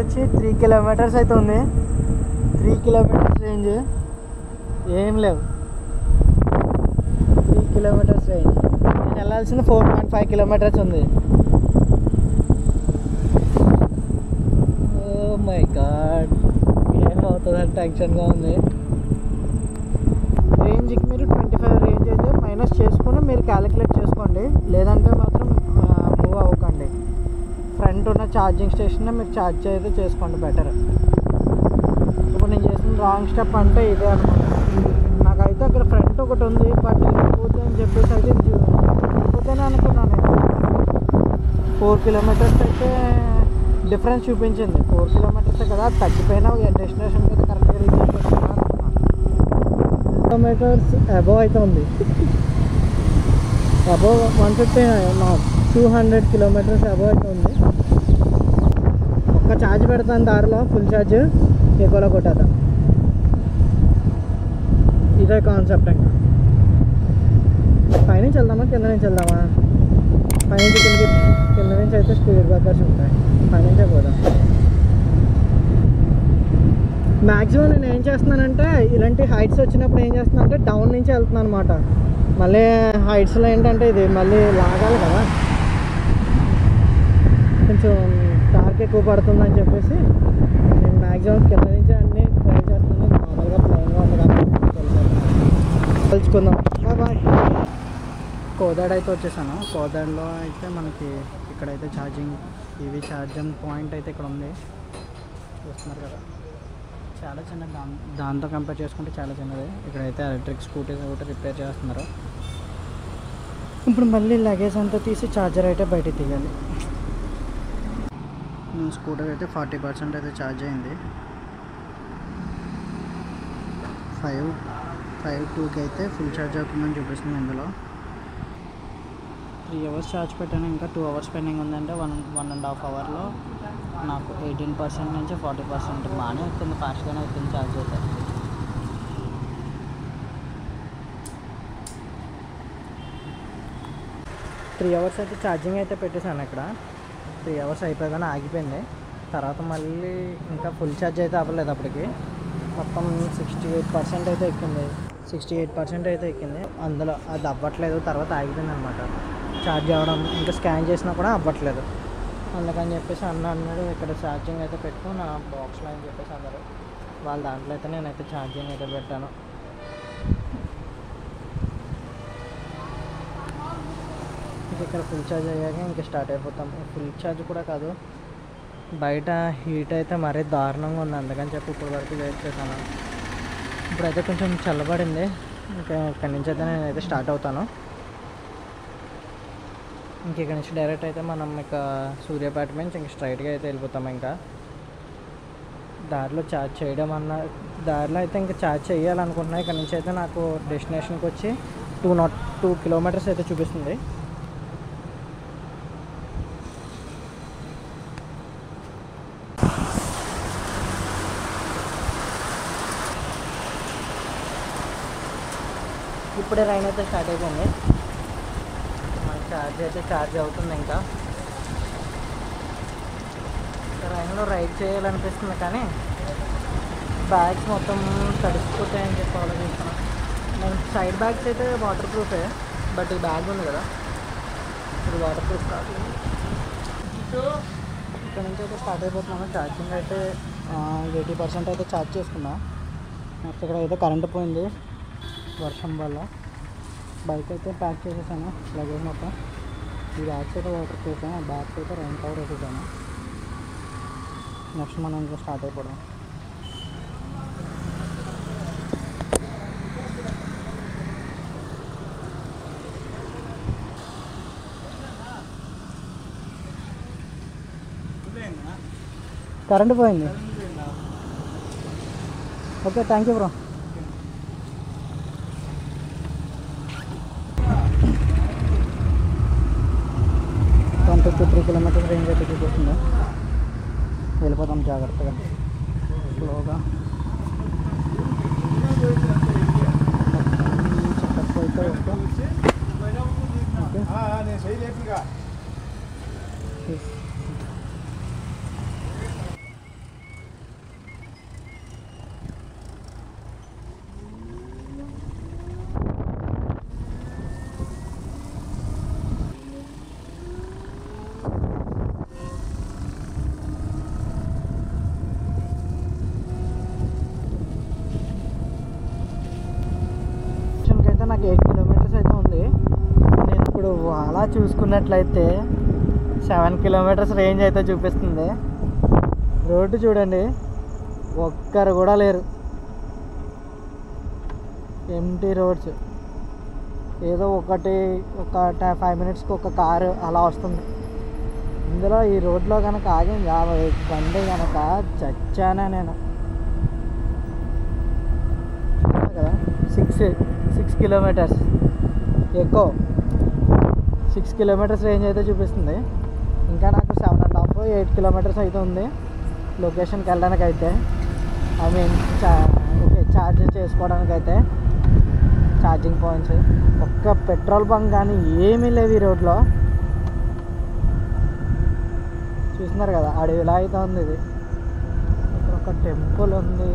వచ్చి 3 కిలోమీటర్స్ అయితే ఉంది. 3 కిలోమీటర్స్ రేంజ్ ఏం లేవు. 3 కిలోమీటర్స్ రేంజ్. నేను వెళ్ళాల్సింది 4.5 కిలోమీటర్స్ ఉంది. ఓ మై గాడ్, ఏమవుతుందని టెన్షన్గా ఉంది. రేంజ్కి మీరు 25 రేంజ్ అయితే మైనస్ చేసుకుని మీరు క్యాలిక్యులేట్ చేసుకోండి, లేదంటే మాత్రం మూవ్ అవ్వకండి. ఫ్రంట్ ఉన్న ఛార్జింగ్ స్టేషన్ మీరు ఛార్జ్ అయితే చేసుకోండి బెటర్. ఇప్పుడు నేను చేసిన రాంగ్ స్టెప్ అంటే ఇదే అనమాట. నాకైతే అక్కడ ఫ్రంట్ ఒకటి ఉంది, బట్ వెళ్ళిపోతే అని చెప్పేసి అయితే వెళ్ళిపోతేనే అనుకున్నాను. 4 కిలోమీటర్స్ అయితే డిఫరెన్స్ చూపించింది. 4 కిలోమీటర్సే కదా, తగ్గిపోయినా డెస్టినేషన్కి అయితే కరెక్ట్గా రీచ్ అయిపోతున్నా అనుకున్నాను. కిలోమీటర్స్ అబోవ్ అయితే ఉంది. అబోవ్ 150 నాట్ 200 కిలోమీటర్స్ అబోవ్ అయితే ఉంది. ఒక్క ఛార్జ్ పెడతాను దారిలో, ఫుల్ ఛార్జ్ ఎక్కువలో కొట్టేద్దాం. ఇదే కాన్సెప్ట్. ఇంకా పైనుంచి వెళ్దామా కింద నుంచి వెళ్దామా? పైనుంచి కింద నుంచి అయితే స్పీడ్ బ్రేకర్స్ ఉంటాయి, పైనుంచే పోదాం. మ్యాక్సిమం నేను ఏం చేస్తున్నానంటే ఇలాంటి హైట్స్ వచ్చినప్పుడు ఏం చేస్తున్నానంటే డౌన్ నుంచి వెళ్తున్నాను అనమాట. మళ్ళీ హైట్స్లో ఏంటంటే ఇది మళ్ళీ లాగాలి కదా, కొంచెం టార్క్ ఎక్కువ పడుతుందని చెప్పేసి నేను మ్యాక్సిమం కింద నుంచి అన్నీ ట్రై చేస్తున్నాను. నార్మల్గా ప్లెయిన్గా ఉంది కాబట్టి కలుసుకుందాం. బాయ్. కోదాడ అయితే వచ్చేసాను. కోదాడలో అయితే మనకి ఇక్కడైతే ఛార్జింగ్ ఈవీ ఛార్జింగ్ పాయింట్ అయితే ఇక్కడ ఉంది, చూస్తున్నారు కదా. చాలా చిన్నది, దాంతో కంపేర్ చేసుకుంటే చాలా చిన్నది. ఇక్కడైతే ఎలక్ట్రిక్ స్కూటీస్ ఒకటి రిపేర్ చేస్తున్నారు. ఇప్పుడు మళ్ళీ లగేజ్ అంతా తీసి ఛార్జర్ అయితే బయట తీయాలి. స్కూటర్ అయితే 40% అయితే ఛార్జ్ అయింది. 5:02కి అయితే ఫుల్ ఛార్జ్ అవుతుందని చూపిస్తుంది. ఇందులో 3 అవర్స్ ఛార్జ్ పెట్టాను, ఇంకా 2 అవర్స్ పెండింగ్ ఉందంటే 1.5 అవర్లో నాకు 18% నుంచి 40% బాగానే అవుతుంది, ఫాస్ట్గానే అవుతుంది ఛార్జ్ అయితే. త్రీ అవర్స్ అయితే ఛార్జింగ్ అయితే పెట్టేశాను. ఇక్కడ 3 అవర్స్ అయిపోగానే ఆగిపోయింది. తర్వాత మళ్ళీ ఇంకా ఫుల్ ఛార్జ్ అయితే అవ్వలేదు. అప్పటికి మొత్తం 68% అయితే ఎక్కింది. 68% అయితే ఎక్కింది. అందులో అది అవ్వట్లేదు, తర్వాత ఆగిపోయింది అనమాట ఛార్జ్ అవ్వడం. ఇంకా స్కాన్ చేసినా కూడా అవ్వట్లేదు. అందుకని చెప్పేసి అన్నాడు ఇక్కడ ఛార్జింగ్ అయితే పెట్టుకో నా బాక్స్లో అని చెప్పేసి అన్నారు. వాళ్ళ దాంట్లో అయితే నేనైతే ఛార్జింగ్ అయితే పెట్టాను. ఇక్కడ ఫుల్ ఛార్జ్ అయ్యాక ఇంకా స్టార్ట్ అయిపోతాం. ఫుల్ ఛార్జ్ కూడా కాదు, బయట హీట్ అయితే మరీ దారుణంగా ఉంది, అందుకని చెప్పి ఇప్పుడు వరకు వెయిట్ చేశాను. ఇప్పుడైతే కొంచెం చల్లబడింది. ఇంకా ఇక్కడి నుంచి అయితే నేనైతే స్టార్ట్ అవుతాను. ఇంక ఇక్కడ నుంచి డైరెక్ట్ అయితే మనం ఇక సూర్యాపేట నుంచి ఇంక స్ట్రైట్గా అయితే వెళ్ళిపోతాం. ఇంకా దారిలో ఛార్జ్ చేయడం దారిలో అయితే ఇంకా ఛార్జ్ చేయాలనుకుంటున్నాను. ఇక్కడ నుంచి అయితే నాకు డెస్టినేషన్కి వచ్చి 202 కిలోమీటర్స్ అయితే చూపిస్తుంది. ఇప్పుడే రైన్ అయితే స్టార్ట్ అయిపోయింది. మన ఛార్జ్ అయితే ఛార్జ్ అవుతుంది. ఇంకా రైన్లో రైడ్ చేయాలనిపిస్తుంది, కానీ బ్యాగ్స్ మొత్తం తడిసిపోతాయని చెప్పి ఆలోచిస్తున్నాను. నేను సైడ్ బ్యాగ్స్ అయితే వాటర్ ప్రూఫే, బట్ ఈ బ్యాగ్ ఉంది కదా ఇది వాటర్ ప్రూఫ్ కాదు. ఇక్కడ నుంచి అయితే స్టార్ట్ అయిపోతున్నాను. ఛార్జింగ్ అయితే 80% అయితే ఛార్జ్ చేసుకున్నా. నెక్స్ట్ ఇక్కడ అయితే కరెంటు పోయింది వర్షం వల్ల. బైక్ అయితే ప్యాక్ చేసేసాను, లగేజ్ మొత్తం. ఈ బ్యాగ్స్ అయితే వాటర్ ప్రూఫ్, బ్యాగ్స్ అయితే రైన్ కవర్ వేసేసాను. నెక్స్ట్ మనం ఇంకా స్టార్ట్ అయిపోవడం. కరెంటు పోయింది. Okay, thank you bro. Twenty 3 kilometres range అయితే చూపిస్తుందా. వెళ్ళిపోతాం జాగ్రత్తగా, స్లోగా. చెకప్ అయితే ఓకే. చూసుకున్నట్లయితే 7 కిలోమీటర్స్ రేంజ్ అయితే చూపిస్తుంది. రోడ్డు చూడండి, ఒక్కరు కూడా లేరు, ఎంటీ రోడ్స్. ఏదో ఒక 5 మినిట్స్కి ఒక కారు అలా వస్తుంది. ఇందులో ఈ రోడ్లో కనుక ఆగింది బండి కనుక చచ్చానా నేను కదా. 6 కిలోమీటర్స్ ఎక్కువ 6 కిలోమీటర్స్ రేంజ్ అయితే చూపిస్తుంది. ఇంకా నాకు 7.5 8 కిలోమీటర్స్ అయితే ఉంది లొకేషన్కి వెళ్ళడానికి అయితే. ఐ మీన్ ఓకే, ఛార్జ్ చేసుకోవడానికి అయితే ఛార్జింగ్ పాయింట్స్. ఒక్క పెట్రోల్ బంక్ కానీ ఏమీ లేవు ఈ రోడ్లో. చూస్తున్నారు కదా, అడవిలా అయితే ఉంది ఇది. ఇక్కడ ఒక టెంపుల్ ఉంది,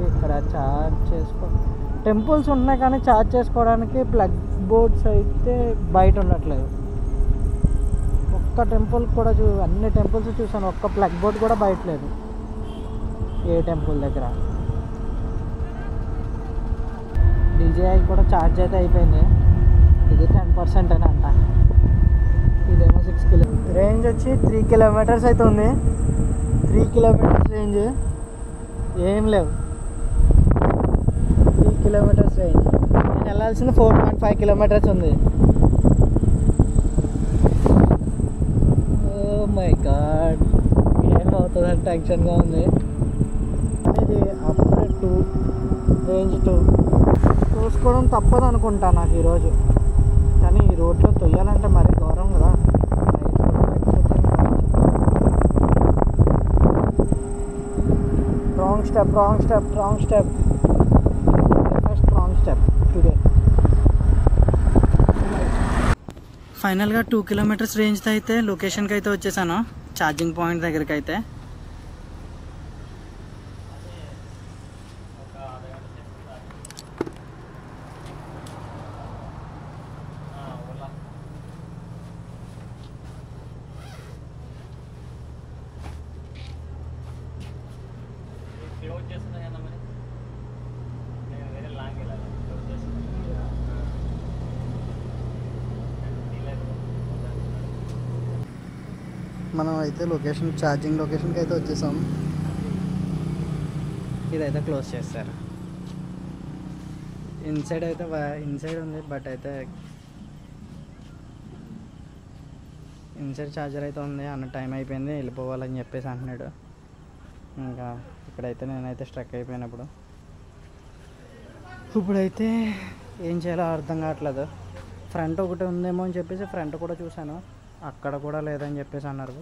ఇక్కడ ఛార్జ్ టెంపుల్స్ ఉన్నాయి కానీ ఛార్జ్ చేసుకోవడానికి ప్లగ్ బోర్డ్స్ అయితే బయట ఉండట్లేదు. ఒక్క టెంపుల్ కూడా అన్ని టెంపుల్స్ చూసాను, ఒక్క ప్లగ్ బోర్డ్ కూడా బయట లేదు ఏ టెంపుల్ దగ్గర. డీజే కూడా ఛార్జ్ అయితే అయిపోయింది. ఇది 10% అని అంట. ఇదేమో 6 కిలోమీటర్స్ రేంజ్ వచ్చి 3 కిలోమీటర్స్ అయితే ఉంది. 3 కిలోమీటర్స్ రేంజ్ ఏం లేవు. 3 కిలోమీటర్స్ రేంజ్ నేను వెళ్ళాల్సింది 4.5 కిలోమీటర్స్ ఉంది. ఓ మై గాడ్, ఏమవుతుందని టెన్షన్గా ఉంది. ఇది అప్పుడే 2 రేంజ్ 2 చూసుకోవడం తప్పదు అనుకుంటా నాకు ఈరోజు. కానీ ఈ రోడ్లో తొయ్యాలంటే మరీ దూరం కదా. Wrong step first wrong step today. ఫైనల్గా 2 కిలోమీటర్స్ రేంజ్తో అయితే లొకేషన్కి అయితే వచ్చేసాను, ఛార్జింగ్ పాయింట్ దగ్గరికి అయితే. మనం అయితే ఛార్జింగ్ లొకేషన్కి అయితే వచ్చేసాం. ఇదైతే క్లోజ్ చేస్తారు. ఇన్సైడ్ ఉంది, బట్ అయితే ఇన్సైడ్ ఛార్జర్ అయితే ఉంది. అన్న టైం అయిపోయింది, వెళ్ళిపోవాలని చెప్పేసి అంటున్నాడు. ఇంకా ఇక్కడైతే నేనైతే స్ట్రక్ అయిపోయినప్పుడు ఇప్పుడైతే ఏం చేయాలో అర్థం కావట్లేదు. ఫ్రంట్ ఒకటి ఉందేమో అని చెప్పేసి ఫ్రంట్ కూడా చూశాను, అక్కడ కూడా లేదని చెప్పేసి అన్నారు.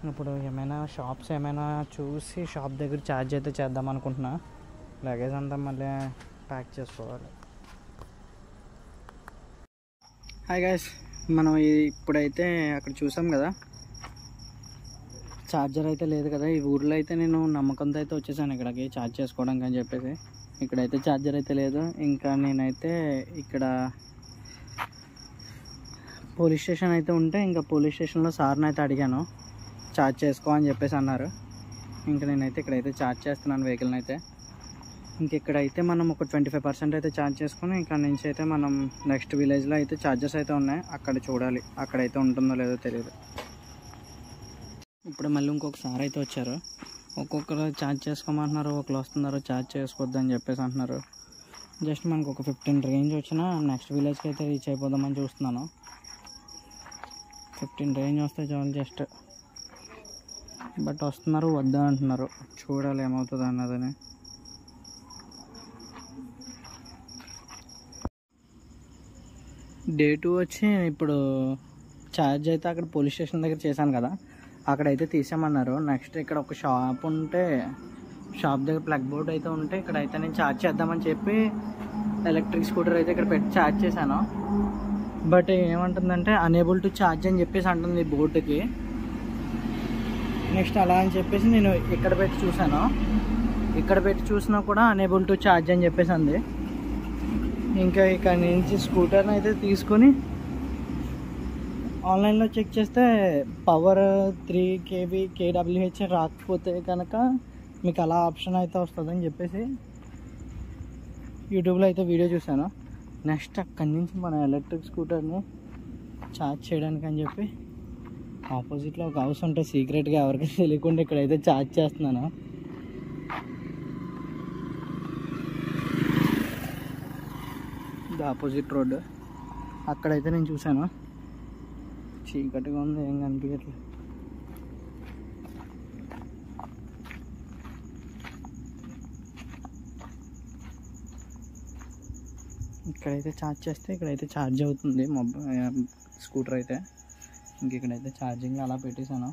ఇప్పుడు ఏమైనా షాప్స్ ఏమైనా చూసి షాప్ దగ్గర ఛార్జ్ అయితే చేద్దాం అనుకుంటున్నా. లగేజ్ అంతా మళ్ళీ ప్యాక్ చేసుకోవాలి. హాయ్ గైస్, మనం ఇప్పుడైతే అక్కడ చూసాం కదా, ఛార్జర్ అయితే లేదు కదా. ఈ ఊర్లో అయితే నేను నమ్మకంతో అయితే వచ్చేసాను ఇక్కడికి ఛార్జ్ చేసుకోవడానికి అని చెప్పేసి. ఇక్కడైతే ఛార్జర్ అయితే లేదు. ఇంకా నేనైతే ఇక్కడ పోలీస్ స్టేషన్ అయితే ఉంటే, ఇంకా పోలీస్ స్టేషన్లో సార్ని అయితే అడిగాను ఛార్జ్ చేసుకో అని చెప్పేసి అన్నారు. ఇంకా నేనైతే ఇక్కడైతే ఛార్జ్ చేస్తున్నాను వెహికల్ని అయితే. ఇంక ఇక్కడైతే మనం ఒక 25% అయితే ఛార్జ్ చేసుకుని ఇక్కడ నుంచి అయితే మనం నెక్స్ట్ విలేజ్లో అయితే ఛార్జెస్ అయితే ఉన్నాయి, అక్కడ చూడాలి అక్కడైతే ఉంటుందో లేదో తెలియదు. ఇప్పుడు మళ్ళీ ఇంకొకసారి అయితే వచ్చారు, ఒక్కొక్కరు ఛార్జ్ చేసుకోమంటున్నారు, ఒకరు వస్తున్నారు ఛార్జ్ చేసుకోవద్దు అని చెప్పేసి అంటున్నారు. జస్ట్ మనకు ఒక 15 రేంజ్ వచ్చినా నెక్స్ట్ విలేజ్కి అయితే రీచ్ అయిపోదామని చూస్తున్నాను. 15 రేంజ్ వస్తే చాలు జస్ట్. బట్ వస్తున్నారు వద్దా అంటున్నారు, చూడాలి ఏమవుతుంది అన్నదని. డే 2 వచ్చి ఇప్పుడు ఛార్జ్ అయితే అక్కడ పోలీస్ స్టేషన్ దగ్గర చేశాను కదా, అక్కడైతే తీసామన్నారు. నెక్స్ట్ ఇక్కడ ఒక షాప్ ఉంటే, షాప్ దగ్గర ప్లగ్ బోర్డ్ అయితే ఉంటే ఇక్కడైతే నేను ఛార్జ్ చేద్దామని చెప్పి ఎలక్ట్రిక్ స్కూటర్ అయితే ఇక్కడ పెట్టి ఛార్జ్ చేశాను. బట్ ఏమంటుందంటే అనేబుల్ టు ఛార్జ్ అని చెప్పేసి అంటుంది బోర్డుకి. నెక్స్ట్ అలా అని చెప్పేసి నేను ఇక్కడ పెట్టి చూసాను, ఇక్కడ పెట్టి చూసినా కూడా అనేబుల్ టు ఛార్జ్ అని చెప్పేసి అంది. ఇంకా ఇక్కడ నుంచి స్కూటర్ని అయితే తీసుకొని ఆన్లైన్లో చెక్ చేస్తే పవర్ 3 kV kWh రాకపోతే కనుక మీకు అలా ఆప్షన్ అయితే వస్తుందని చెప్పేసి యూట్యూబ్లో అయితే వీడియో చూశాను. నెక్స్ట్ అక్కడి నుంచి మన ఎలక్ట్రిక్ స్కూటర్ని ఛార్జ్ చేయడానికి అని చెప్పి ఆపోజిట్లో ఒక హౌస్ ఉంటే సీక్రెట్గా ఎవరికి తెలియకుండా ఇక్కడైతే ఛార్జ్ చేస్తున్నాను. ఇది ఆపోజిట్ రోడ్డు. అక్కడైతే నేను చూసాను, చీకటిగా ఉంది, ఏం కనిపించట్లేదు. ఇక్కడైతే ఛార్జ్ చేస్తే ఇక్కడైతే ఛార్జ్ అవుతుంది స్కూటర్ అయితే. ఇంక ఇక్కడైతే ఛార్జింగ్ అలా పెట్టేశాను.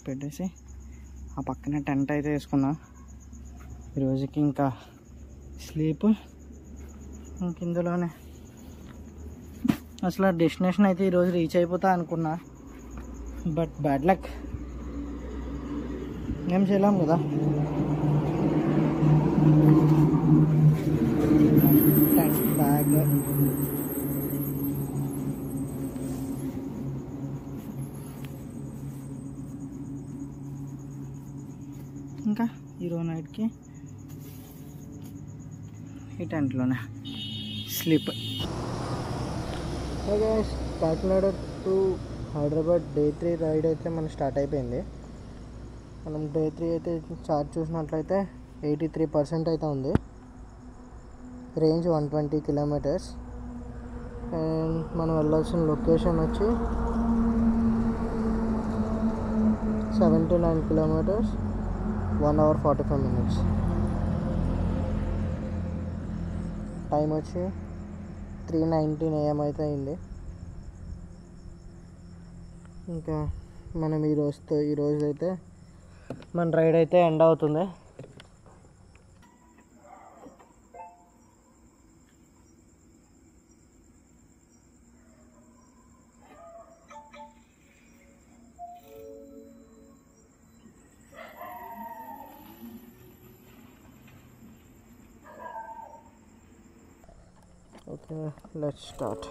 పెట్టేసి ఆ పక్కనే టెంట్ అయితే వేసుకున్నా. ఈరోజుకి ఇంకా స్లీప్ ఇంక ఇందులోనే. అసలు డెస్టినేషన్ అయితే ఈరోజు రీచ్ అయిపోతా అనుకున్నా, బట్ బ్యాడ్ లక్, ఏం చేయలేం కదా. బ్యాగ్ ఇంకా ఈరోజు నైట్కి ఈ టెంట్లోనే sleep. Kakinada to Hyderabad day 3 ride అయితే మనం స్టార్ట్ అయిపోయింది. మనం డే 3 అయితే చార్జ్ చూసినట్లయితే 83% అయితే ఉంది. Range 120 kilometres. అండ్ మనం వెళ్ళాల్సిన లొకేషన్ వచ్చి 79 కిలోమీటర్స్, 1 hour 45 minutes. టైం వచ్చి 3:19 AM అయితే అయింది. ఇంకా మనం ఈరోజు అయితే మన రైడ్ అయితే ఎండ్ అవుతుంది. Okay, let's start.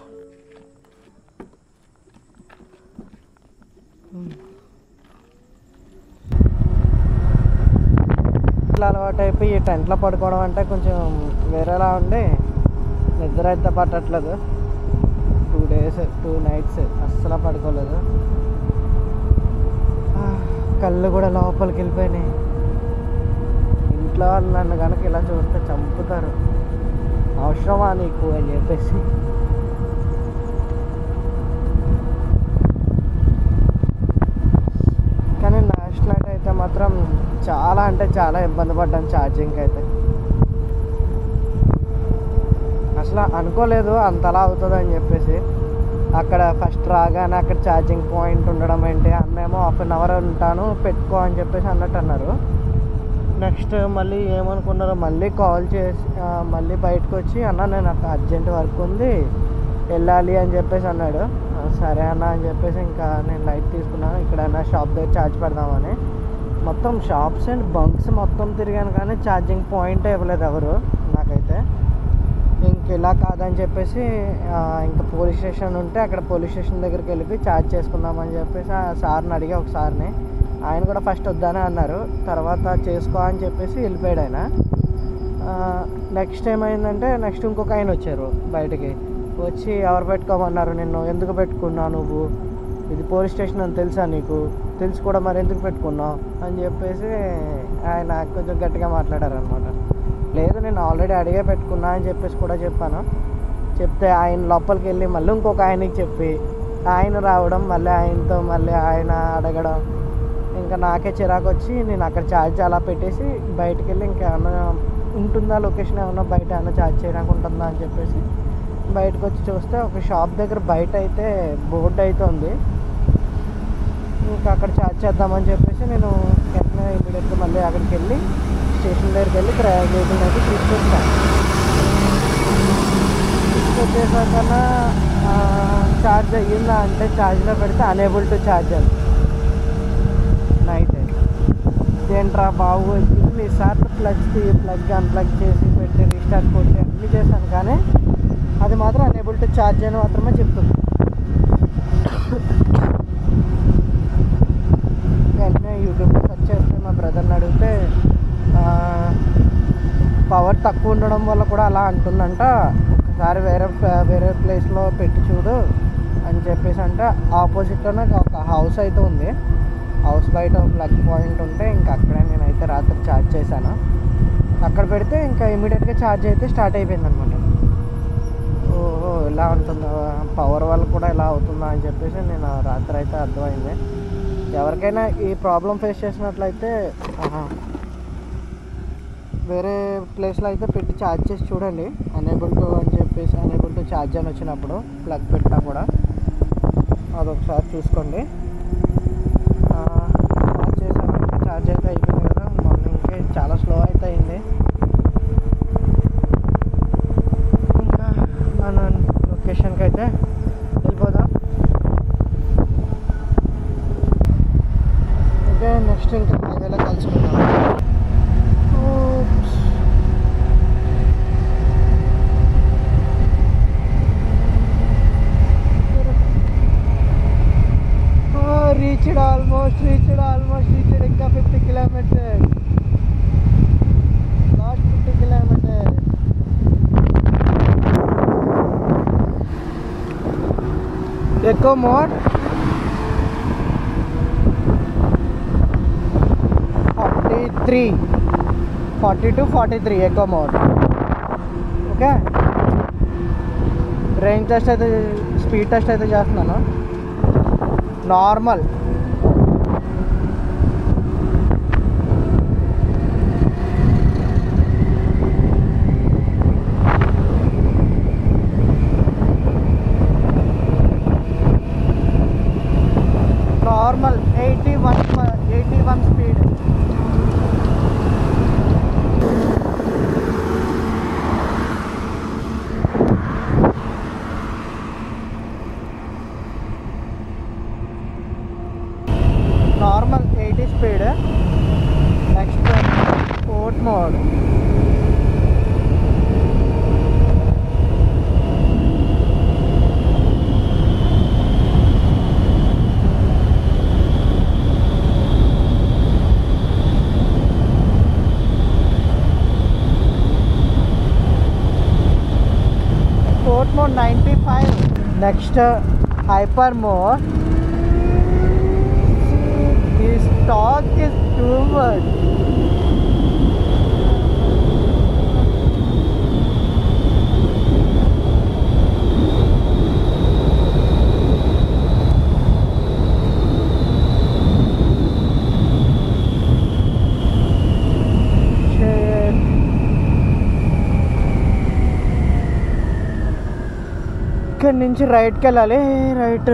ఇట్లా అలవాటు అయిపోయి ఈ టెంట్లో పడుకోవడం అంటే కొంచెం వేరేలా ఉండి నిద్ర అయితే పట్టట్లేదు. 2 days 2 nights అస్సలు పడుకోలేదు. కళ్ళు కూడా లోపలికి వెళ్ళిపోయినాయి. ఇంట్లో వాళ్ళు నన్ను కనుక ఇలా చూస్తే చంపుతారు, అవసరమా నీకు అని చెప్పేసి. కానీ లాస్ట్ నైట్ అయితే మాత్రం చాలా అంటే చాలా ఇబ్బంది పడ్డాను ఛార్జింగ్కి అయితే. అసలు అనుకోలేదు అంతలా అవుతుంది అని చెప్పేసి. అక్కడ ఫస్ట్ రాగానే అక్కడ ఛార్జింగ్ పాయింట్ ఉండడం ఏంటి, అన్నేమో 1/2 hour ఉంటాను పెట్టుకో అని చెప్పేసి అన్నట్టు అన్నారు. నెక్స్ట్ మళ్ళీ ఏమనుకున్నారో మళ్ళీ కాల్ చేసి మళ్ళీ బయటకు వచ్చి అన్న నేను నాకు అర్జెంట్ వర్క్ ఉంది వెళ్ళాలి అని చెప్పేసి అన్నాడు. సరే అన్న అని చెప్పేసి ఇంకా నేను లైట్ తీసుకున్నాను. ఇక్కడైనా షాప్ దగ్గర ఛార్జ్ పెడదామని మొత్తం షాప్స్ అండ్ బంక్స్ మొత్తం తిరిగాను, కానీ ఛార్జింగ్ పాయింట్ ఇవ్వలేదు ఎవరు నాకైతే. ఇంక ఇలా కాదని చెప్పేసి ఇంకా పోలీస్ స్టేషన్ ఉంటే అక్కడ పోలీస్ స్టేషన్ దగ్గరికి వెళ్ళి ఛార్జ్ చేసుకుందామని చెప్పేసి ఆ సార్ని అడిగా. ఒకసారిని ఆయన కూడా ఫస్ట్ వద్దానే అన్నారు, తర్వాత చేసుకో అని చెప్పేసి వెళ్ళిపోయాడు ఆయన. నెక్స్ట్ ఏమైందంటే నెక్స్ట్ ఇంకొక ఆయన వచ్చారు బయటికి వచ్చి, ఎవరు పెట్టుకోమన్నారు నిన్ను, ఎందుకు పెట్టుకున్నావు నువ్వు, ఇది పోలీస్ స్టేషన్ అని తెలుసా నీకు, తెలుసు కూడా మరి ఎందుకు పెట్టుకున్నావు అని చెప్పేసి ఆయన కొంచెం గట్టిగా మాట్లాడారు అనమాట. లేదు నేను ఆల్రెడీ అడిగే పెట్టుకున్నా అని చెప్పేసి కూడా చెప్పాను. చెప్తే ఆయన లోపలికి వెళ్ళి మళ్ళీ ఇంకొక ఆయనకి చెప్పి ఆయన రావడం, మళ్ళీ ఆయనతో మళ్ళీ ఆయన అడగడం, ఇంకా నాకే చిరాకు వచ్చి నేను అక్కడ ఛార్జ్ అలా పెట్టేసి బయటికి వెళ్ళి ఇంకేమన్నా ఉంటుందా లొకేషన్, ఏమన్నా బయట ఏమన్నా ఛార్జ్ చేయడానికి ఉంటుందా అని చెప్పేసి బయటకు వచ్చి చూస్తే ఒక షాప్ దగ్గర బయట అయితే బోర్డు అయితే ఉంది. ఇంకా అక్కడ ఛార్జ్ చేద్దామని చెప్పేసి నేను వెంటనే ఇమీడియట్గా మళ్ళీ అక్కడికి వెళ్ళి స్టేషన్ దగ్గరికి వెళ్ళి వెహికల్ అయితే తీసుకొచ్చాను. తీసుకొచ్చేసాకన్నా ఛార్జ్ అయ్యిందా అంటే ఛార్జ్లో పెడితే అనేబుల్ టు ఛార్జ్ అని నైట్. ఏంట్రా బాబు ఇన్నిసార్లు ప్లగ్ అన్ప్లగ్ చేసి పెట్టి రీస్టార్ట్ కొట్టి అన్నీ చేశాను, కానీ అది మాత్రం అనేబుల్ టు ఛార్జ్ అని మాత్రమే చెప్తుంది. వెంటనే యూట్యూబ్లో సెర్చ్ చేస్తే మా బ్రదర్ని అడిగితే పవర్ తక్కువ ఉండడం వల్ల కూడా అలా అంటుందంట. ఒకసారి వేరే ప్లేస్లో పెట్టి చూడు అని చెప్పేసి అంటే ఆపోజిట్లోనే ఒక హౌస్ అయితే ఉంది. హౌస్ బయట ప్లగ్ పాయింట్ ఉంటే ఇంకా అక్కడే నేనైతే రాత్రి ఛార్జ్ చేశాను. అక్కడ పెడితే ఇంకా ఇమీడియట్గా ఛార్జ్ అయితే స్టార్ట్ అయిపోయింది అనమాట. ఓహో ఇలా ఉంటుందా, పవర్ వల్ల కూడా ఇలా అవుతుందా అని చెప్పేసి నేను రాత్రి అయితే అర్థమైంది. ఎవరికైనా ఈ ప్రాబ్లం ఫేస్ చేసినట్లయితే వేరే ప్లేస్లో అయితే పెట్టి ఛార్జ్ చేసి చూడండి. అనేబుల్ టు ఛార్జ్ అని వచ్చినప్పుడు ప్లగ్ పెట్టినా కూడా అదొకసారి చూసుకోండి. ఛార్జ్ చేసాను, ఛార్జ్ అయితే అయిపోయింది కదా. మార్నింగ్కి చాలా స్లో అయితే అయింది. ఇంకా మన లొకేషన్కి అయితే వెళ్ళిపోదాం. ఓకే, నెక్స్ట్ ఇంకా హైవేలో కలుసుకుందాం. రీచ్డ్ ఆల్మోస్ట్ ఇంకా 50 kilometre, last 50 kilometre. Eco mode 40 to 43 eco mode. Okay, range test అయితే స్పీడ్ టెస్ట్ అయితే చేస్తున్నాను. Normal normal 81 speed. Normal 80 speed. Next sport mode. Sport mode 95. Next hyper mode. This talk is too much. ఇక్కడి నుంచి రైట్కి వెళ్ళాలి. Right.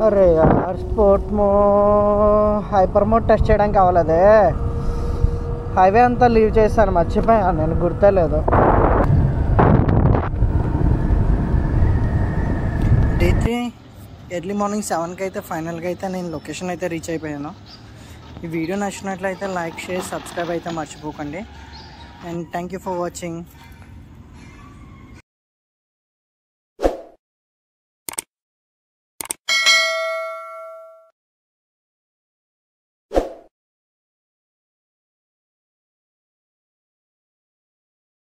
అరే యార్, hyper mode test చేయడానికి అవ్వలేదే. హైవే అంతా లీవ్ చేశాను, మర్చిపోయాను నేను, గుర్తులేదు. డే 3 ఎర్లీ మార్నింగ్ 7కి అయితే ఫైనల్గా అయితే నేను లొకేషన్ అయితే రీచ్ అయిపోయాను. ఈ వీడియో నచ్చినట్లయితే లైక్, షేర్, సబ్స్క్రైబ్ అయితే మర్చిపోకండి. And thank you for watching.